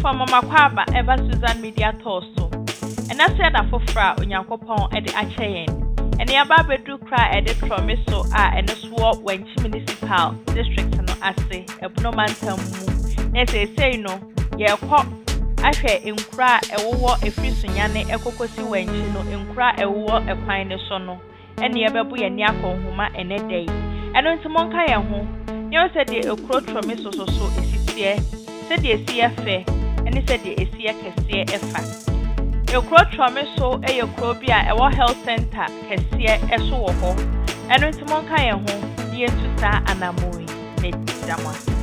Atiefo mama kwaba eba Susan Media Torso. And I said a for fra Onyankopon e de acheyen. And ya ba bedu kra e de promiso and swap when municipal district no ase ebnomantam mu. Na say no ye kwa ahwe enkura ewowo efrisunyane ekokosi wenchi no enkura ewowo ekwan ne so no. Ene ye bebu ye ni akonhoma ene dey. Eno ntimonka ye ho. Ye said the okro promiso so esitie. Said the CFA and he said the ACA Kessie Efa. A crow tromiso a crobia a health center Kessie Esoho and with Monka home, the Entusa and Amui, Nedama.